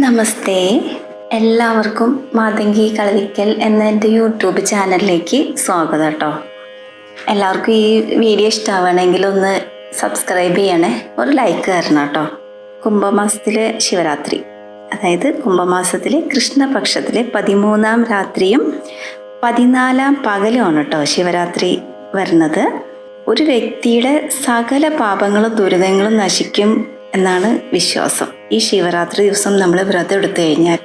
നമസ്തേ. എല്ലാവർക്കും മാതങ്കി കളരിക്കൽ എന്ന എൻ്റെ യൂട്യൂബ് ചാനലിലേക്ക് സ്വാഗതം കേട്ടോ. എല്ലാവർക്കും ഈ വീഡിയോ ഇഷ്ടമാവണമെങ്കിൽ ഒന്ന് സബ്സ്ക്രൈബ് ചെയ്യണേ, ഒരു ലൈക്ക് തരണം കേട്ടോ. കുംഭമാസത്തിലെ ശിവരാത്രി, അതായത് കുംഭമാസത്തിലെ കൃഷ്ണപക്ഷത്തിലെ 13-ാം രാത്രിയും 14-ാം പകലുമാണ് കേട്ടോ ശിവരാത്രി വരുന്നത്. ഒരു വ്യക്തിയുടെ സകല പാപങ്ങളും ദുരിതങ്ങളും നശിക്കും എന്നാണ് വിശ്വാസം. ഈ ശിവരാത്രി ദിവസം നമ്മൾ വ്രതം എടുത്തു കഴിഞ്ഞാൽ,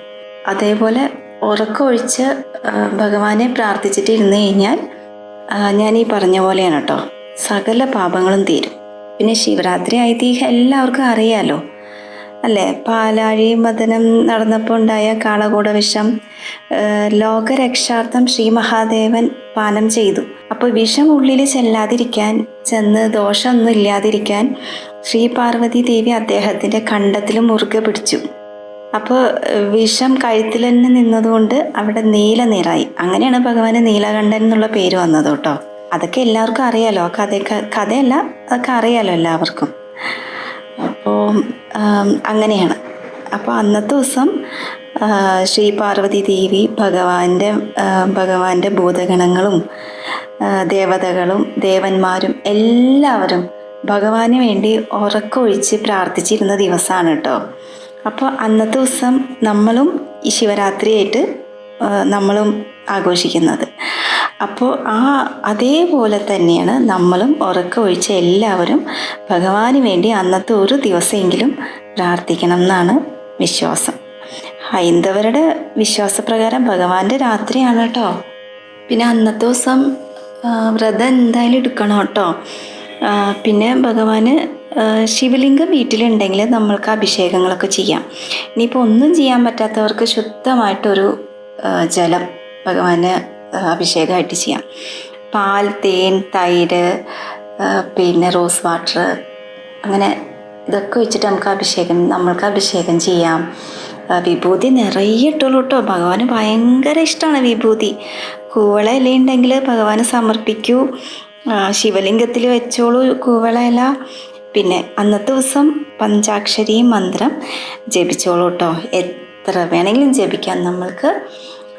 അതേപോലെ ഉറക്കമൊഴിച്ച് ഭഗവാനെ പ്രാർത്ഥിച്ചിട്ട് ഇരുന്ന് കഴിഞ്ഞാൽ ഞാൻ ഈ പറഞ്ഞ പോലെയാണ് കേട്ടോ, സകല പാപങ്ങളും തീരും. പിന്നെ ശിവരാത്രി ഐതിഹ്യം എല്ലാവർക്കും അറിയാലോ അല്ലേ? പാലാഴി മദനം നടന്നപ്പോൾ ഉണ്ടായ കാളകൂട വിഷം ലോകരക്ഷാർത്ഥം ശ്രീ മഹാദേവൻ പാനം ചെയ്തു. അപ്പോൾ വിഷം ഉള്ളിൽ ചെന്ന് ദോഷമൊന്നും ഇല്ലാതിരിക്കാൻ ശ്രീ പാർവതി ദേവി അദ്ദേഹത്തിൻ്റെ കണ്ടത്തിൽ മുറുകെ പിടിച്ചു. അപ്പോൾ വിഷം കഴുത്തിൽ തന്നെ നിന്നതുകൊണ്ട് അവിടെ നീല നിറായി. അങ്ങനെയാണ് ഭഗവാന് നീലകണ്ഠൻ എന്നുള്ള പേര് വന്നത് കേട്ടോ. അതൊക്കെ എല്ലാവർക്കും അറിയാലോ, കഥയല്ല, അതൊക്കെ അറിയാലോ എല്ലാവർക്കും. അപ്പോൾ അങ്ങനെയാണ്. അപ്പോൾ അന്നത്തെ ദിവസം ശ്രീ പാർവതി ദേവി ഭഗവാന്റെ ഭൂതഗണങ്ങളും ദേവതകളും ദേവന്മാരും എല്ലാവരും ഭഗവാന് വേണ്ടി ഉറക്കമൊഴിച്ച് പ്രാർത്ഥിച്ചിരുന്ന ദിവസമാണ് കേട്ടോ. അപ്പോൾ അന്നത്തെ ദിവസം നമ്മളും ഈ ശിവരാത്രിയായിട്ട് നമ്മളും ആഘോഷിക്കുന്നത്. അപ്പോൾ അതേപോലെ തന്നെയാണ് നമ്മളും ഉറക്കമൊഴിച്ച് എല്ലാവരും ഭഗവാന് വേണ്ടി അന്നത്തെ ഒരു ദിവസമെങ്കിലും പ്രാർത്ഥിക്കണം എന്നാണ് വിശ്വാസം. ഹൈന്ദവരുടെ വിശ്വാസപ്രകാരം ഭഗവാന്റെ രാത്രിയാണ് കേട്ടോ. പിന്നെ അന്നത്തെ ദിവസം വ്രതം എന്തായാലും എടുക്കണം കേട്ടോ. പിന്നെ ഭഗവാന് ശിവലിംഗം വീട്ടിലുണ്ടെങ്കിൽ നമ്മൾക്ക് അഭിഷേകങ്ങളൊക്കെ ചെയ്യാം. ഇനിയിപ്പോൾ ഒന്നും ചെയ്യാൻ പറ്റാത്തവർക്ക് ശുദ്ധമായിട്ടൊരു ജലം ഭഗവാന് അഭിഷേകമായിട്ട് ചെയ്യാം. പാൽ, തേൻ, തൈര്, പിന്നെ റോസ് വാട്ടർ, അങ്ങനെ ഇതൊക്കെ വെച്ചിട്ട് നമ്മൾക്ക് അഭിഷേകം ചെയ്യാം. വിഭൂതി നിറയെ ഇട്ടുള്ളൂ കേട്ടോ. ഭഗവാന് ഭയങ്കര ഇഷ്ടമാണ് വിഭൂതി. കൂവള ഇല ഉണ്ടെങ്കിൽ ഭഗവാന് സമർപ്പിക്കൂ, ശിവലിംഗത്തിൽ വെച്ചോളൂ കൂവള ഇല. പിന്നെ അന്നത്തെ ദിവസം പഞ്ചാക്ഷരി മന്ത്രം ജപിച്ചോളൂ കേട്ടോ. എത്ര വേണമെങ്കിലും ജപിക്കാം, നമ്മൾക്ക്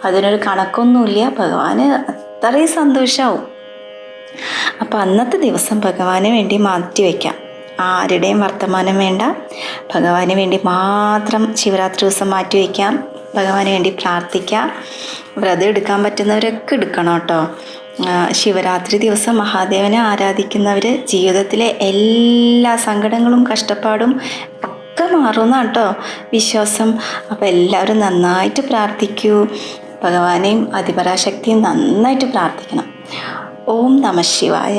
അതിനൊരു കണക്കൊന്നുമില്ല. ഭഗവാന് അത്രയും സന്തോഷമാവും. അപ്പോൾ അന്നത്തെ ദിവസം ഭഗവാന് വേണ്ടി മാറ്റി വയ്ക്കാം. ആരുടെയും വർത്തമാനം വേണ്ട, ഭഗവാന് വേണ്ടി മാത്രം ശിവരാത്രി ദിവസം മാറ്റി വയ്ക്കാം. ഭഗവാന് വേണ്ടി പ്രാർത്ഥിക്കാം. വ്രതം എടുക്കാൻ പറ്റുന്നവരൊക്കെ എടുക്കണം കേട്ടോ. ശിവരാത്രി ദിവസം മഹാദേവനെ ആരാധിക്കുന്നവർ ജീവിതത്തിലെ എല്ലാ സങ്കടങ്ങളും കഷ്ടപ്പാടും ഒക്കെ മാറുമെന്നാണ് കേട്ടോ വിശ്വാസം. അപ്പോൾ എല്ലാവരും നന്നായിട്ട് പ്രാർത്ഥിക്കൂ. ഭഗവാനെയും അതിപരാശക്തിയും നന്നായിട്ട് പ്രാർത്ഥിക്കണം. ഓം നമഃ ശിവായ.